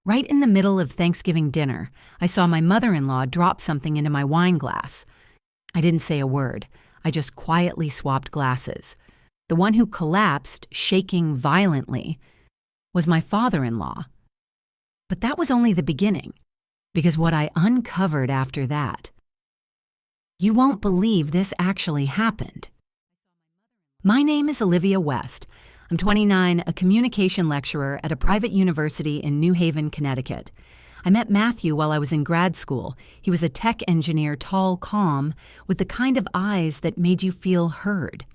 Right in the middle of Thanksgiving dinner, I saw my mother-in-law drop something into my wine glass. I didn't say a word. I just quietly swapped glasses. The one who collapsed, shaking violently, was my father-in-law. But that was only the beginning, because what I uncovered after that. You won't believe this actually happened. My name is Olivia West. I'm 29, a communication lecturer at a private university in New Haven, Connecticut. I met Matthew while I was in grad school. He was a tech engineer, tall, calm, with the kind of eyes that made you feel heard.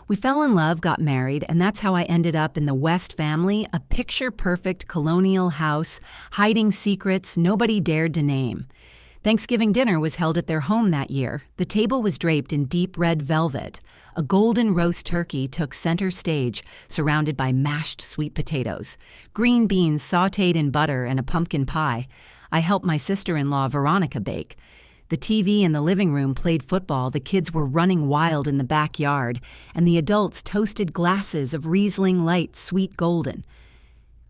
We fell in love, got married, and that's how I ended up in the West family, a picture-perfect colonial house, hiding secrets nobody dared to name. Thanksgiving dinner was held at their home that year. The table was draped in deep red velvet. A golden roast turkey took center stage, surrounded by mashed sweet potatoes, green beans sautéed in butter, and a pumpkin pie. I helped my sister-in-law Veronica bake. The TV in the living room played football, the kids were running wild in the backyard, and the adults toasted glasses of Riesling Light Sweet Golden.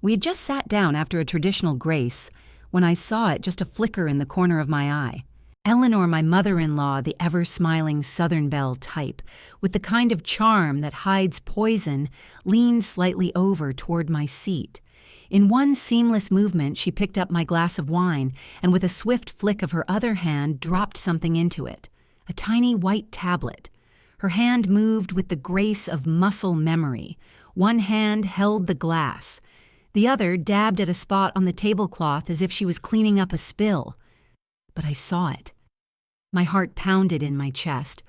We had just sat down after a traditional grace when I saw it, just a flicker in the corner of my eye. Eleanor, my mother-in-law, the ever-smiling Southern Belle type, with the kind of charm that hides poison, leaned slightly over toward my seat. In one seamless movement, she picked up my glass of wine and with a swift flick of her other hand dropped something into it, a tiny white tablet. Her hand moved with the grace of muscle memory. One hand held the glass. The other dabbed at a spot on the tablecloth as if she was cleaning up a spill. But I saw it. My heart pounded in my chest.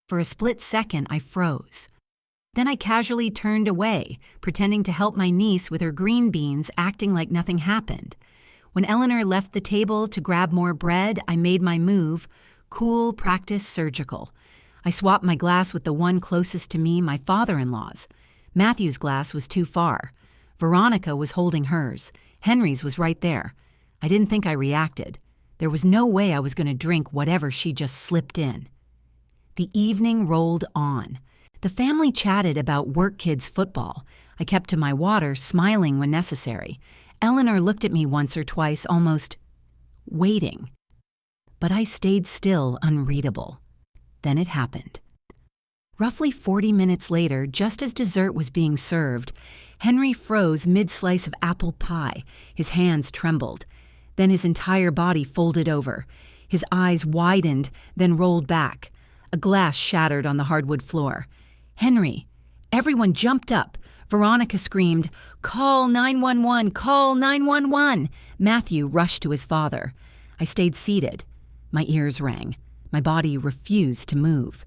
For a split second, I froze. Then I casually turned away, pretending to help my niece with her green beans, acting like nothing happened. When Eleanor left the table to grab more bread, I made my move, cool, practiced, surgical. I swapped my glass with the one closest to me, my father-in-law's. Matthew's glass was too far. Veronica was holding hers. Henry's was right there. I didn't think I reacted. There was no way I was going to drink whatever she just slipped in. The evening rolled on. The family chatted about work kids' football. I kept to my water, smiling when necessary. Eleanor looked at me once or twice, almost waiting. But I stayed still, unreadable. Then it happened. Roughly 40 minutes later, just as dessert was being served, Henry froze mid-slice of apple pie. His hands trembled. Then his entire body folded over. His eyes widened, then rolled back. A glass shattered on the hardwood floor. Henry! Everyone jumped up. Veronica screamed, "Call 911! Call 911!" Matthew rushed to his father. I stayed seated. My ears rang. My body refused to move.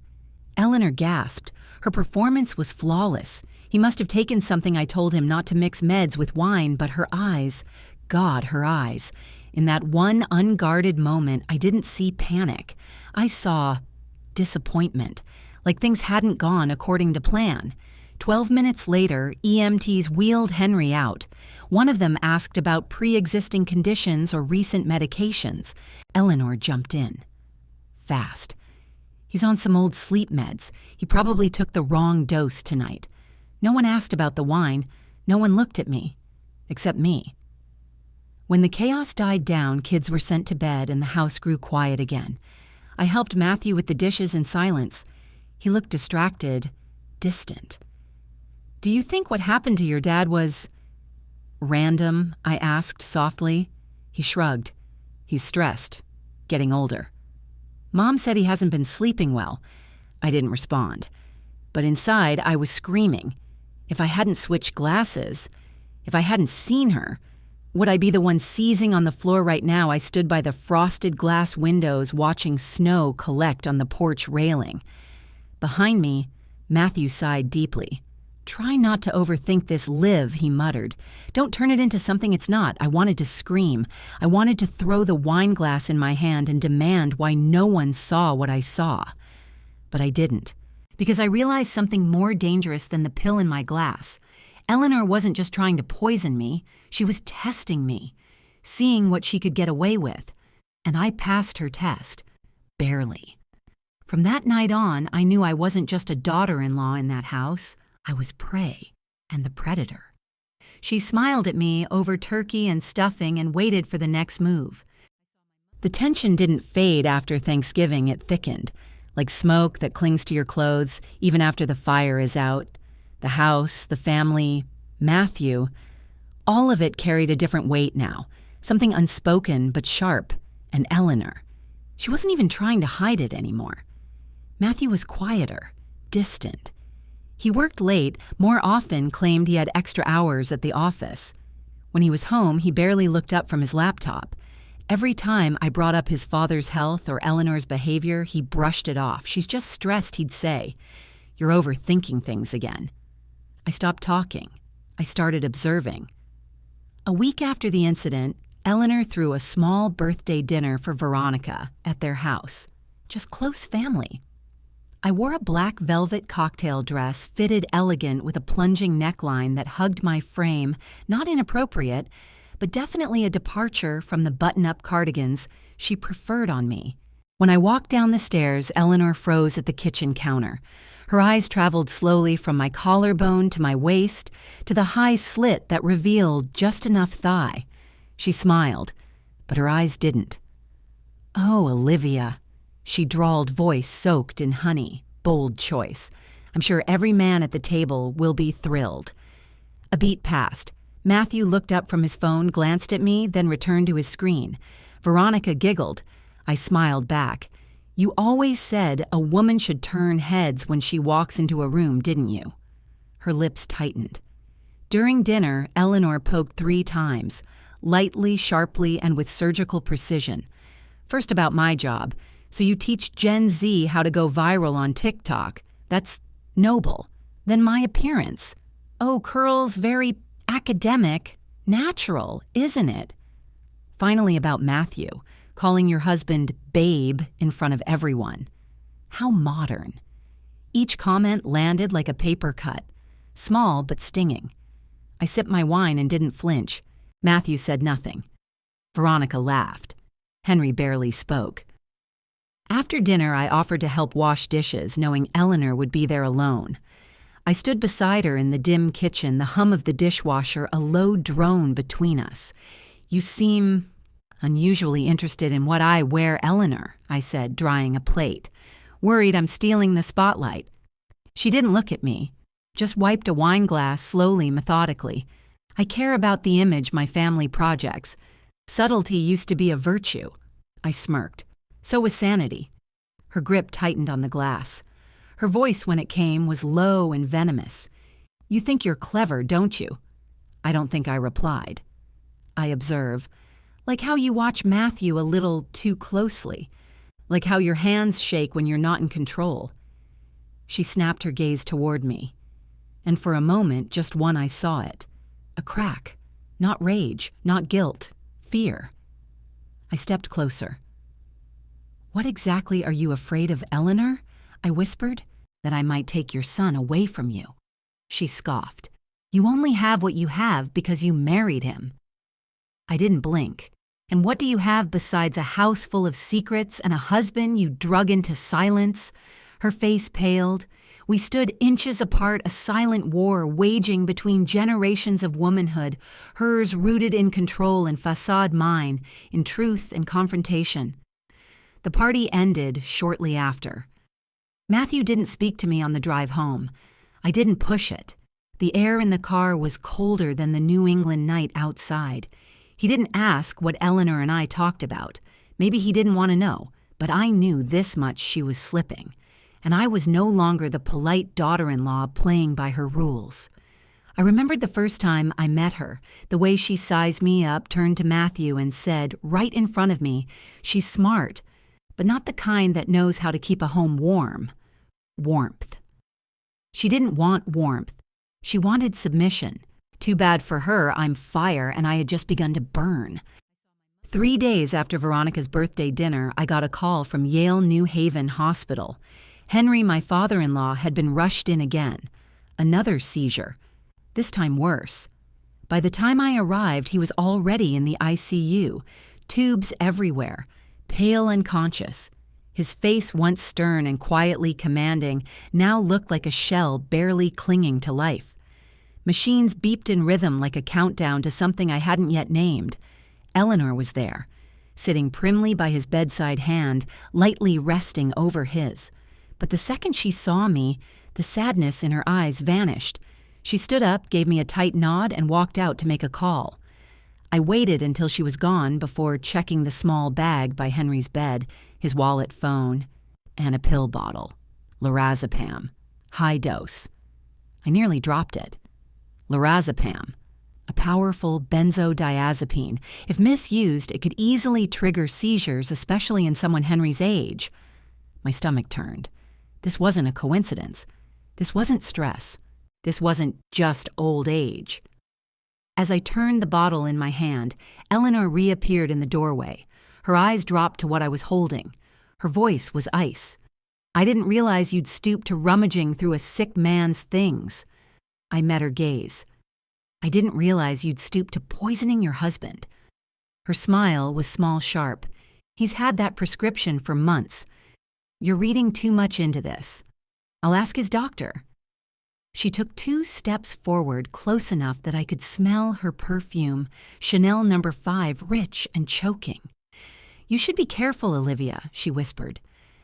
Eleanor gasped. Her performance was flawless. He must have taken something I told him not to mix meds with wine, but her eyes, God, her eyes. In that one unguarded moment, I didn't see panic. I saw disappointment, like things hadn't gone according to plan. 12 minutes later, EMTs wheeled Henry out. One of them asked about pre-existing conditions or recent medications. Eleanor jumped in. Fast. He's on some old sleep meds. He probably took the wrong dose tonight. No one asked about the wine. No one looked at me. Except me. When the chaos died down, kids were sent to bed and the house grew quiet again. I helped Matthew with the dishes in silence. He looked distracted, distant. "Do you think what happened to your dad was random?" I asked softly. He shrugged. "He's stressed, getting older. Mom said he hasn't been sleeping well." I didn't respond. But inside, I was screaming. If I hadn't switched glasses, if I hadn't seen her, would I be the one seizing on the floor right now? I stood by the frosted glass windows watching snow collect on the porch railing. Behind me, Matthew sighed deeply. "Try not to overthink this, Liv," he muttered. "Don't turn it into something it's not." I wanted to scream. I wanted to throw the wine glass in my hand and demand why no one saw what I saw. But I didn't, because I realized something more dangerous than the pill in my glass. Eleanor wasn't just trying to poison me. She was testing me, seeing what she could get away with. And I passed her test. Barely. From that night on, I knew I wasn't just a daughter-in-law in that house. I was prey and the predator. She smiled at me over turkey and stuffing and waited for the next move. The tension didn't fade after Thanksgiving, it thickened, like smoke that clings to your clothes even after the fire is out. The house, the family, Matthew, all of it carried a different weight now, something unspoken but sharp, and Eleanor. She wasn't even trying to hide it anymore. Matthew was quieter, distant. He worked late, more often claimed he had extra hours at the office. When he was home, he barely looked up from his laptop. Every time I brought up his father's health or Eleanor's behavior, he brushed it off. She's just stressed, he'd say. You're overthinking things again. I stopped talking. I started observing. A week after the incident, Eleanor threw a small birthday dinner for Veronica at their house. Just close family. I wore a black velvet cocktail dress fitted elegant with a plunging neckline that hugged my frame, not inappropriate, but definitely a departure from the button-up cardigans she preferred on me. When I walked down the stairs, Eleanor froze at the kitchen counter. Her eyes traveled slowly from my collarbone to my waist to the high slit that revealed just enough thigh. She smiled, but her eyes didn't. "Oh, Olivia," she drawled, voice soaked in honey. Bold choice. I'm sure every man at the table will be thrilled. A beat passed. Matthew looked up from his phone, glanced at me, then returned to his screen. Veronica giggled. I smiled back. You always said a woman should turn heads when she walks into a room, didn't you? Her lips tightened. During dinner, Eleanor poked 3 times, lightly, sharply, and with surgical precision. First about my job. So you teach Gen Z how to go viral on TikTok. That's noble. Then my appearance. Oh, curls, very academic. Natural, isn't it? Finally about Matthew, calling your husband babe in front of everyone. How modern. Each comment landed like a paper cut. Small but stinging. I sipped my wine and didn't flinch. Matthew said nothing. Veronica laughed. Henry barely spoke. After dinner, I offered to help wash dishes, knowing Eleanor would be there alone. I stood beside her in the dim kitchen, the hum of the dishwasher a low drone between us. You seem unusually interested in what I wear, Eleanor, I said, drying a plate. Worried I'm stealing the spotlight. She didn't look at me, just wiped a wine glass slowly, methodically. I care about the image my family projects. Subtlety used to be a virtue. I smirked. So was sanity. Her grip tightened on the glass. Her voice, when it came, was low and venomous. You think you're clever, don't you? I don't think I replied. I observe. Like how you watch Matthew a little too closely. Like how your hands shake when you're not in control. She snapped her gaze toward me. And for a moment, just one, I saw it. A crack. Not rage, not guilt. Fear. I stepped closer. What exactly are you afraid of, Eleanor? I whispered. That I might take your son away from you. She scoffed. You only have what you have because you married him. I didn't blink. And what do you have besides a house full of secrets and a husband you drug into silence? Her face paled. We stood inches apart, a silent war waging between generations of womanhood, hers rooted in control and facade, mine in truth and confrontation. The party ended shortly after. Matthew didn't speak to me on the drive home. I didn't push it. The air in the car was colder than the New England night outside. He didn't ask what Eleanor and I talked about. Maybe he didn't want to know, but I knew this much: she was slipping. And I was no longer the polite daughter-in-law playing by her rules. I remembered the first time I met her, the way she sized me up, turned to Matthew and said, right in front of me, she's smart, but not the kind that knows how to keep a home warm. Warmth. She didn't want warmth. She wanted submission. Too bad for her, I'm fire and I had just begun to burn. 3 days after Veronica's birthday dinner, I got a call from Yale New Haven Hospital. Henry, my father-in-law, had been rushed in again. Another seizure. This time worse. By the time I arrived, he was already in the ICU. Tubes everywhere. Pale and conscious. His face, once stern and quietly commanding, now looked like a shell barely clinging to life. Machines beeped in rhythm like a countdown to something I hadn't yet named. Eleanor was there, sitting primly by his bedside hand, lightly resting over his. But the second she saw me, the sadness in her eyes vanished. She stood up, gave me a tight nod, and walked out to make a call. I waited until she was gone before checking the small bag by Henry's bed, his wallet, phone, and a pill bottle. Lorazepam. High dose. I nearly dropped it. Lorazepam. A powerful benzodiazepine. If misused, it could easily trigger seizures, especially in someone Henry's age. My stomach turned. This wasn't a coincidence. This wasn't stress. This wasn't just old age. As I turned the bottle in my hand, Eleanor reappeared in the doorway. Her eyes dropped to what I was holding. Her voice was ice. "I didn't realize you'd stoop to rummaging through a sick man's things." I met her gaze. "I didn't realize you'd stoop to poisoning your husband." Her smile was small, sharp. "He's had that prescription for months. You're reading too much into this. I'll ask his doctor." She took 2 steps forward, close enough that I could smell her perfume, Chanel No. 5, rich and choking. "You should be careful, Olivia," she whispered.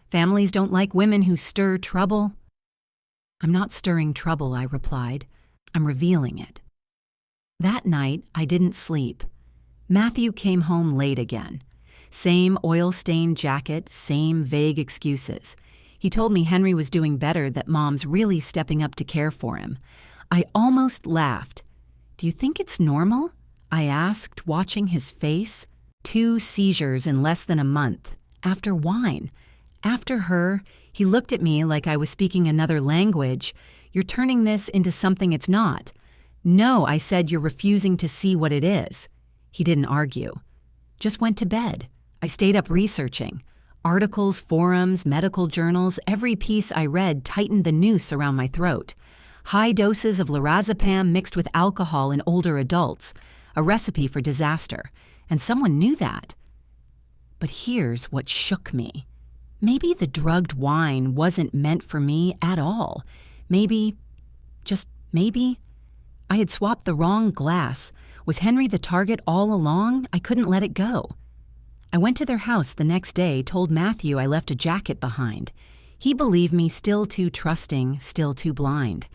"Families don't like women who stir trouble." "I'm not stirring trouble," I replied. "I'm revealing it." That night, I didn't sleep. Matthew came home late again. Same oil-stained jacket, same vague excuses. He told me Henry was doing better, that Mom's really stepping up to care for him. I almost laughed. "Do you think it's normal?" I asked, watching his face. 2 seizures in less than a month. After wine. After her, he looked at me like I was speaking another language. "You're turning this into something it's not." "No," I said, "you're refusing to see what it is." He didn't argue. Just went to bed. I stayed up researching. Articles, forums, medical journals, every piece I read tightened the noose around my throat. High doses of lorazepam mixed with alcohol in older adults, a recipe for disaster. And someone knew that. But here's what shook me. Maybe the drugged wine wasn't meant for me at all. Maybe, just maybe, I had swapped the wrong glass. Was Henry the target all along? I couldn't let it go. I went to their house the next day, told Matthew I left a jacket behind. He believed me, still too trusting, still too blind.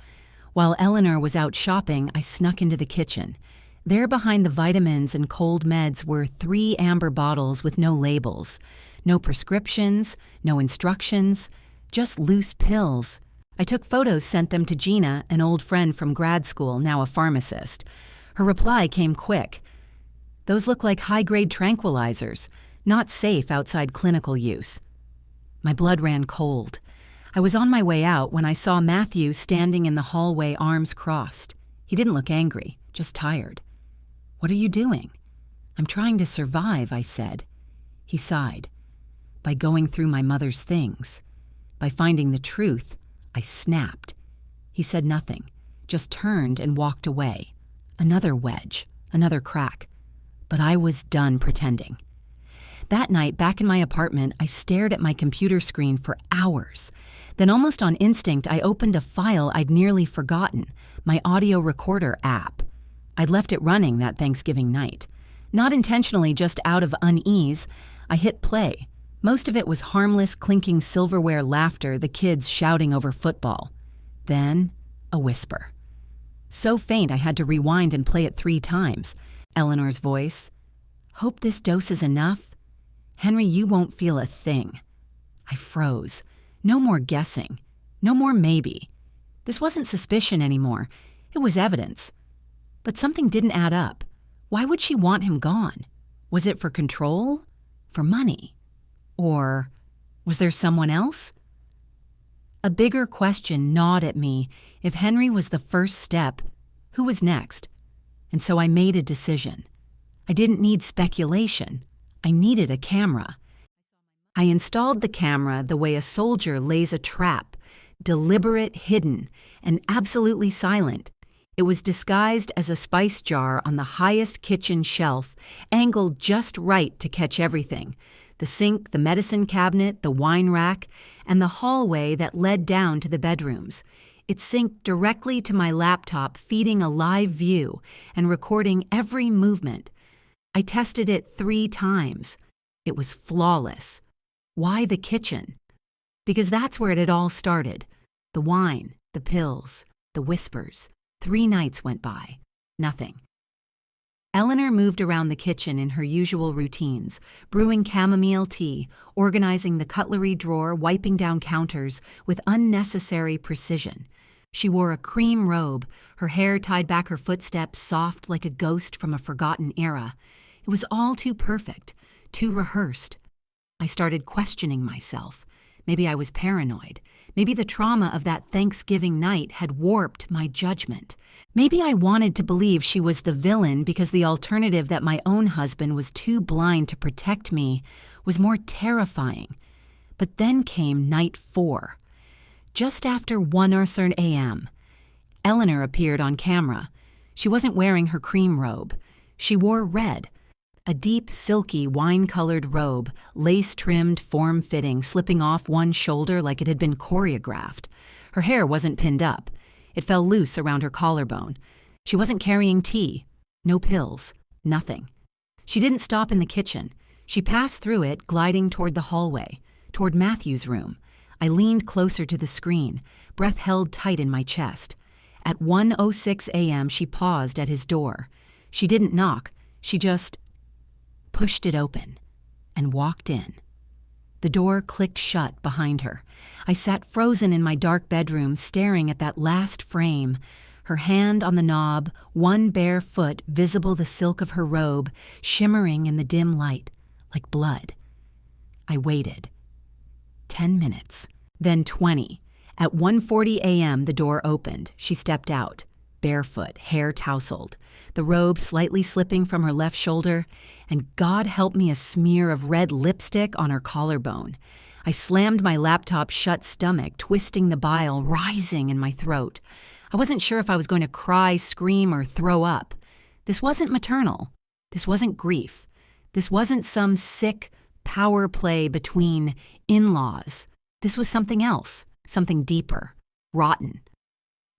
While Eleanor was out shopping, I snuck into the kitchen. There behind the vitamins and cold meds were 3 amber bottles with no labels. No prescriptions, no instructions, just loose pills. I took photos, sent them to Gina, an old friend from grad school, now a pharmacist. Her reply came quick. "Those look like high-grade tranquilizers, not safe outside clinical use." My blood ran cold. I was on my way out when I saw Matthew standing in the hallway, arms crossed. He didn't look angry, just tired. "What are you doing?" "I'm trying to survive," I said. He sighed. "By going through my mother's things. By finding the truth." I snapped. He said nothing, just turned and walked away. Another wedge, another crack. But I was done pretending. That night, back in my apartment, I stared at my computer screen for hours. Then almost on instinct, I opened a file I'd nearly forgotten, my audio recorder app. I'd left it running that Thanksgiving night. Not intentionally, just out of unease, I hit play. Most of it was harmless, clinking silverware laughter, the kids shouting over football. Then, a whisper. So faint I had to rewind and play it 3 times. Eleanor's voice. "Hope this dose is enough. Henry, you won't feel a thing." I froze. No more guessing. No more maybe. This wasn't suspicion anymore. It was evidence. But something didn't add up. Why would she want him gone? Was it for control? For money? Or was there someone else? A bigger question gnawed at me. If Henry was the first step, who was next? And so I made a decision. I didn't need speculation. I needed a camera. I installed the camera the way a soldier lays a trap, deliberate, hidden, and absolutely silent. It was disguised as a spice jar on the highest kitchen shelf, angled just right to catch everything. The sink, the medicine cabinet, the wine rack, and the hallway that led down to the bedrooms. It synced directly to my laptop, feeding a live view and recording every movement. I tested it 3 times. It was flawless. Why the kitchen? Because that's where it had all started. The wine, the pills, the whispers. 3 nights went by. Nothing. Eleanor moved around the kitchen in her usual routines, brewing chamomile tea, organizing the cutlery drawer, wiping down counters with unnecessary precision. She wore a cream robe, her hair tied back her footsteps soft like a ghost from a forgotten era. It was all too perfect, too rehearsed. I started questioning myself. Maybe I was paranoid. Maybe the trauma of that Thanksgiving night had warped my judgment. Maybe I wanted to believe she was the villain because the alternative that my own husband was too blind to protect me was more terrifying. But then came night 4. Just after 1 a.m., Eleanor appeared on camera. She wasn't wearing her cream robe. She wore red, a deep, silky, wine-colored robe, lace-trimmed, form-fitting, slipping off one shoulder like it had been choreographed. Her hair wasn't pinned up. It fell loose around her collarbone. She wasn't carrying tea. No pills. Nothing. She didn't stop in the kitchen. She passed through it, gliding toward the hallway, toward Matthew's room. I leaned closer to the screen, breath held tight in my chest. At 1:06 a.m., she paused at his door. She didn't knock. She just pushed it open and walked in. The door clicked shut behind her. I sat frozen in my dark bedroom, staring at that last frame, her hand on the knob, one bare foot visible the silk of her robe, shimmering in the dim light, like blood. I waited. 10 minutes, then 20. At 1:40 a.m., the door opened. She stepped out, barefoot, hair tousled, the robe slightly slipping from her left shoulder, and God help me, a smear of red lipstick on her collarbone. I slammed my laptop shut, stomach twisting, the bile rising in my throat. I wasn't sure if I was going to cry, scream, or throw up. This wasn't maternal. This wasn't grief. This wasn't some sick power play between in-laws. This was something else, something deeper, rotten.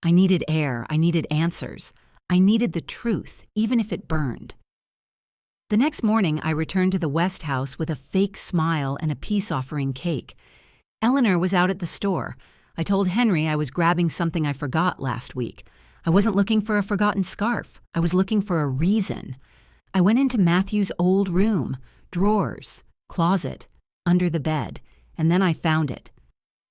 I needed air. I needed answers. I needed the truth, even if it burned. The next morning, I returned to the West House with a fake smile and a peace-offering cake. Eleanor was out at the store. I told Henry I was grabbing something I forgot last week. I wasn't looking for a forgotten scarf. I was looking for a reason. I went into Matthew's old room, drawers, closet, under the bed, and then I found it.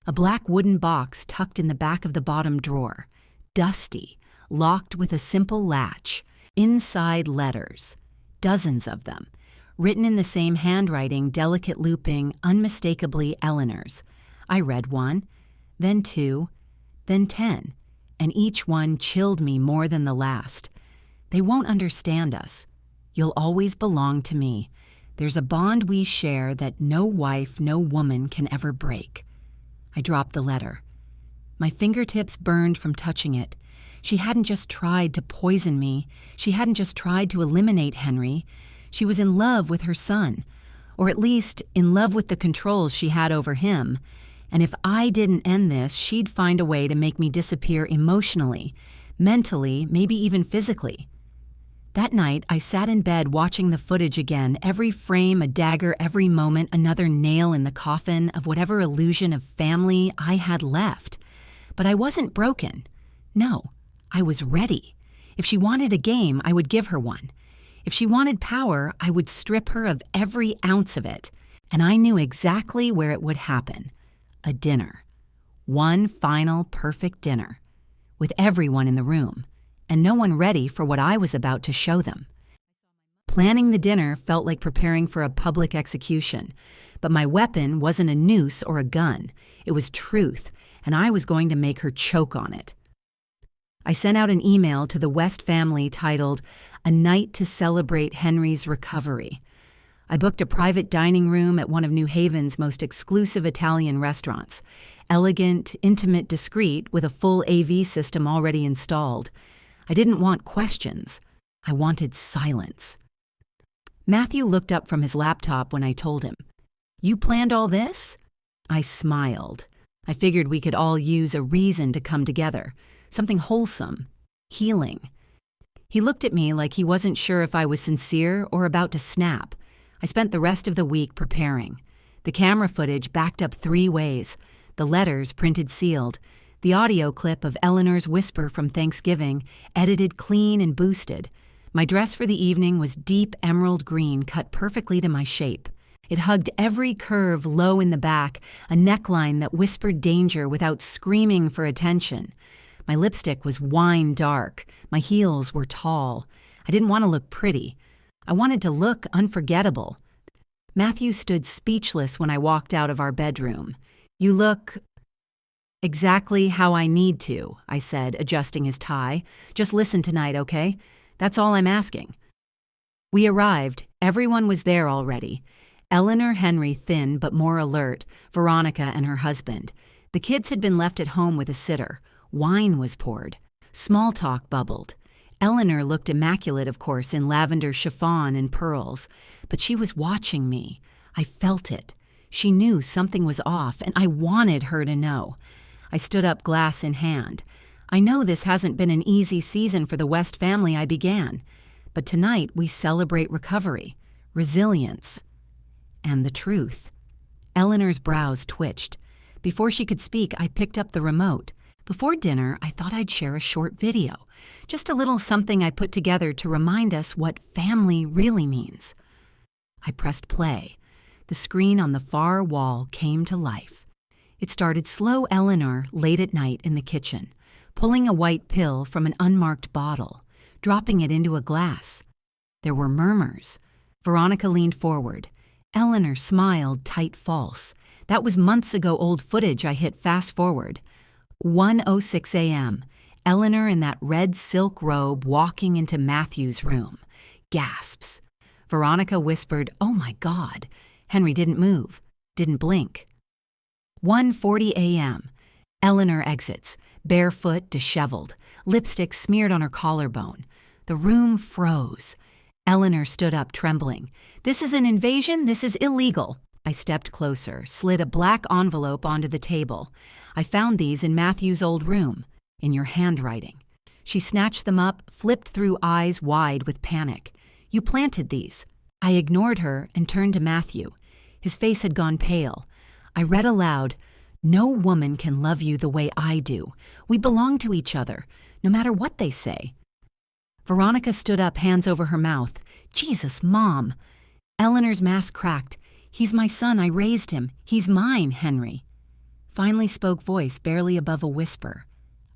A black wooden box tucked in the back of the bottom drawer, dusty, locked with a simple latch, inside letters, dozens of them, written in the same handwriting, delicate looping, unmistakably Eleanor's. I read 1, then 2, then 10, and each one chilled me more than the last. They won't understand us. You'll always belong to me. There's a bond we share that no wife, no woman can ever break. I dropped the letter. My fingertips burned from touching it. She hadn't just tried to poison me. She hadn't just tried to eliminate Henry. She was in love with her son, or at least in love with the controls she had over him. And if I didn't end this, she'd find a way to make me disappear emotionally, mentally, maybe even physically. That night, I sat in bed watching the footage again, every frame a dagger, every moment another nail in the coffin of whatever illusion of family I had left. But I wasn't broken. No, I was ready. If she wanted a game, I would give her one. If she wanted power, I would strip her of every ounce of it. And I knew exactly where it would happen. A dinner. One final perfect dinner. With everyone in the room. And no one ready for what I was about to show them. Planning the dinner felt like preparing for a public execution, but my weapon wasn't a noose or a gun. It was truth, and I was going to make her choke on it. I sent out an email to the West family titled, "A Night to Celebrate Henry's Recovery." I booked a private dining room at one of New Haven's most exclusive Italian restaurants. Elegant, intimate, discreet, with a full AV system already installed. I didn't want questions. I wanted silence. Matthew looked up from his laptop when I told him, "You planned all this?" I smiled. I figured we could all use a reason to come together, something wholesome, healing. He looked at me like he wasn't sure if I was sincere or about to snap. I spent the rest of the week preparing. The camera footage backed up 3 ways, the letters printed sealed, the audio clip of Eleanor's whisper from Thanksgiving, edited clean and boosted. My dress for the evening was deep emerald green cut perfectly to my shape. It hugged every curve low in the back, a neckline that whispered danger without screaming for attention. My lipstick was wine dark. My heels were tall. I didn't want to look pretty. I wanted to look unforgettable. Matthew stood speechless when I walked out of our bedroom. "You look exactly how I need to," I said, adjusting his tie. "Just listen tonight, okay? That's all I'm asking." We arrived. Everyone was there already. Eleanor, Henry, thin but more alert, Veronica and her husband. The kids had been left at home with a sitter. Wine was poured. Small talk bubbled. Eleanor looked immaculate, of course, in lavender chiffon and pearls. But she was watching me. I felt it. She knew something was off, and I wanted her to know. I stood up, glass in hand. I know this hasn't been an easy season for the West family I began. But tonight we celebrate recovery, resilience, and the truth. Eleanor's brows twitched. Before she could speak, I picked up the remote. Before dinner, I thought I'd share a short video, just a little something I put together to remind us what family really means. I pressed play. The screen on the far wall came to life. It started slow Eleanor late at night in the kitchen, pulling a white pill from an unmarked bottle, dropping it into a glass. There were murmurs. Veronica leaned forward. Eleanor smiled tight false. That was months ago old footage I hit fast forward. 1:06 a.m. Eleanor in that red silk robe walking into Matthew's room. Gasps. Veronica whispered, "Oh my God." Henry didn't move, didn't blink. 1:40 a.m. Eleanor exits, barefoot, disheveled, lipstick smeared on her collarbone. The room froze. Eleanor stood up, trembling. "This is an invasion. This is illegal." I stepped closer, slid a black envelope onto the table. "I found these in Matthew's old room, in your handwriting." She snatched them up, flipped through, eyes wide with panic. "You planted these." I ignored her and turned to Matthew. His face had gone pale. I read aloud, "No woman can love you the way I do. We belong to each other, no matter what they say." Veronica stood up, hands over her mouth. "Jesus, Mom." Eleanor's mask cracked. "He's my son. I raised him. He's mine, Henry." Finally spoke voice barely above a whisper.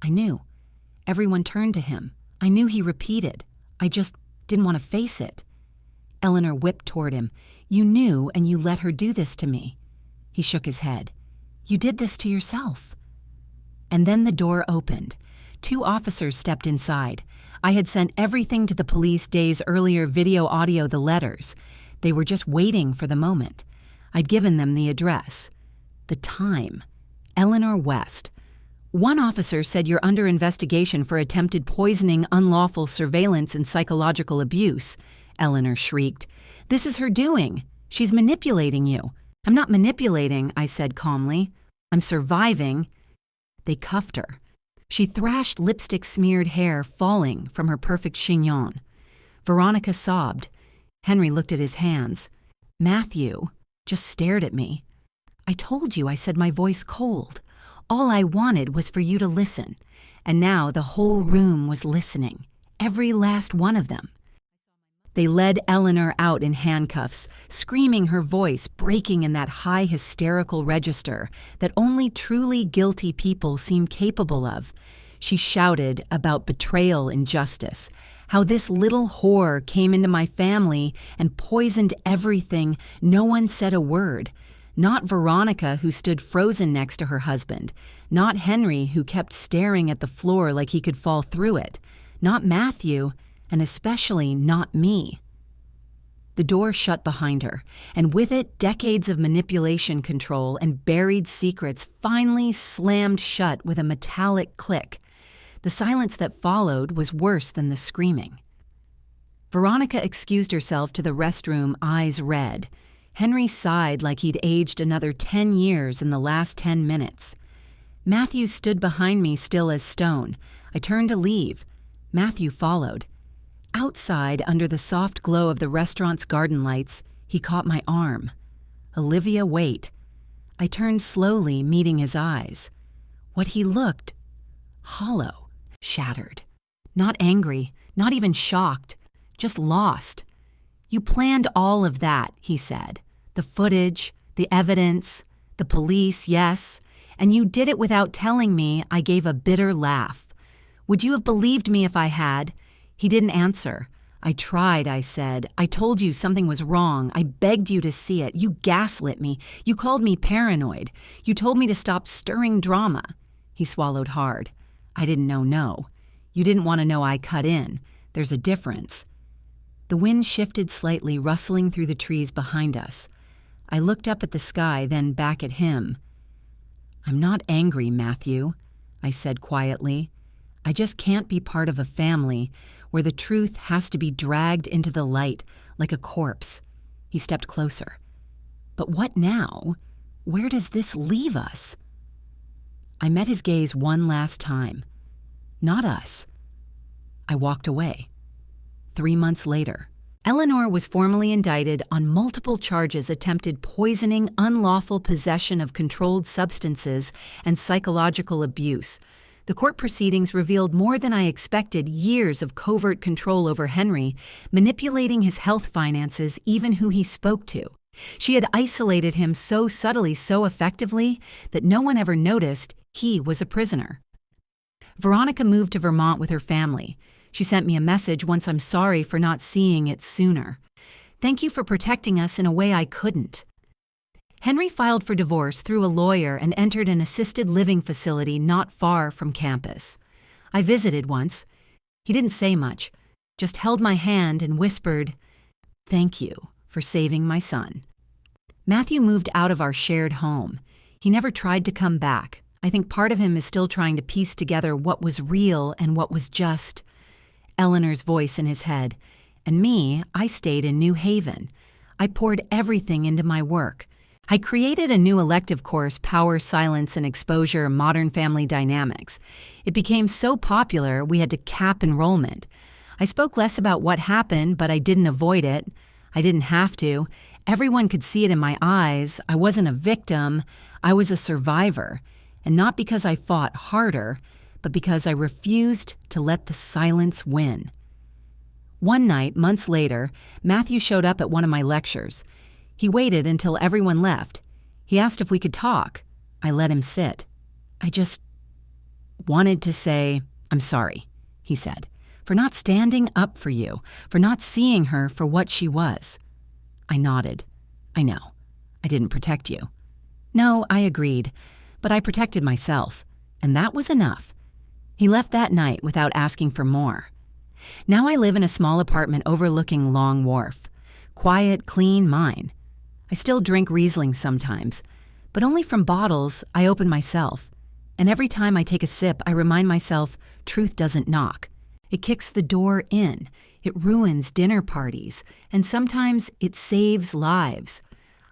I knew. Everyone turned to him. I knew he repeated. I just didn't want to face it. Eleanor whipped toward him. "You knew, and you let her do this to me." He shook his head. "You did this to yourself." And then the door opened. 2 officers stepped inside. I had sent everything to the police days earlier, video, audio, the letters. They were just waiting for the moment. I'd given them the address. The time. Eleanor West. "One officer said you're under investigation for attempted poisoning, unlawful surveillance, and psychological abuse," Eleanor shrieked. "This is her doing. She's manipulating you." "I'm not manipulating," I said calmly. "I'm surviving." They cuffed her. She thrashed lipstick-smeared hair falling from her perfect chignon. Veronica sobbed. Henry looked at his hands. Matthew just stared at me. "I told you," I said, my voice cold. "All I wanted was for you to listen." And now the whole room was listening, every last one of them. They led Eleanor out in handcuffs, screaming, her voice breaking in that high hysterical register that only truly guilty people seem capable of. She shouted about betrayal and justice, how this little whore came into my family and poisoned everything. No one said a word. Not Veronica, who stood frozen next to her husband. Not Henry, who kept staring at the floor like he could fall through it. Not Matthew, and especially not me. The door shut behind her, and with it, decades of manipulation control and buried secrets finally slammed shut with a metallic click. The silence that followed was worse than the screaming. Veronica excused herself to the restroom, eyes red. Henry sighed like he'd aged another 10 years in the last 10 minutes. Matthew stood behind me still as stone. I turned to leave. Matthew followed. Outside, under the soft glow of the restaurant's garden lights, he caught my arm. "Olivia, wait." I turned slowly, meeting his eyes. What he looked, hollow, shattered. Not angry, not even shocked, just lost. "You planned all of that," he said. "The footage, the evidence, the police, yes. And you did it without telling me." I gave a bitter laugh. "Would you have believed me if I had?" He didn't answer. "I tried," I said. "I told you something was wrong. I begged you to see it. You gaslit me. You called me paranoid. You told me to stop stirring drama." He swallowed hard. "I didn't know, no. You didn't want to know I cut in. There's a difference." The wind shifted slightly, rustling through the trees behind us. I looked up at the sky, then back at him. "I'm not angry, Matthew," I said quietly. "I just can't be part of a family where the truth has to be dragged into the light like a corpse." He stepped closer. "But what now? Where does this leave us?" I met his gaze one last time. Not us. I walked away. 3 months later, Eleanor was formally indicted on multiple charges: attempted poisoning, unlawful possession of controlled substances, and psychological abuse. The court proceedings revealed more than I expected: years of covert control over Henry, manipulating his health finances, even who he spoke to. She had isolated him so subtly, so effectively, that no one ever noticed he was a prisoner. Veronica moved to Vermont with her family. She sent me a message once: "I'm sorry for not seeing it sooner. Thank you for protecting us in a way I couldn't." Henry filed for divorce through a lawyer and entered an assisted living facility not far from campus. I visited once. He didn't say much, just held my hand and whispered, "Thank you for saving my son." Matthew moved out of our shared home. He never tried to come back. I think part of him is still trying to piece together what was real and what was just. Eleanor's voice in his head. And me, I stayed in New Haven. I poured everything into my work. I created a new elective course: Power, Silence, and Exposure, Modern Family Dynamics. It became so popular we had to cap enrollment. I spoke less about what happened, but I didn't avoid it. I didn't have to. Everyone could see it in my eyes. I wasn't a victim. I was a survivor. And not because I fought harder, but because I refused to let the silence win. One night, months later, Matthew showed up at one of my lectures. He waited until everyone left. He asked if we could talk. I let him sit. "I just wanted to say, I'm sorry," he said, "for not standing up for you, for not seeing her for what she was." I nodded. "I know. I didn't protect you." "No," I agreed, "but I protected myself, and that was enough." He left that night without asking for more. Now I live in a small apartment overlooking Long Wharf. Quiet, clean, mine. I still drink Riesling sometimes, but only from bottles I open myself. And every time I take a sip, I remind myself truth doesn't knock. It kicks the door in. It ruins dinner parties. And sometimes it saves lives.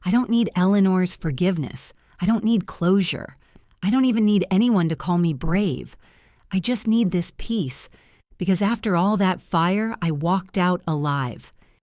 I don't need Eleanor's forgiveness. I don't need closure. I don't even need anyone to call me brave. I just need this peace, because after all that fire, I walked out alive.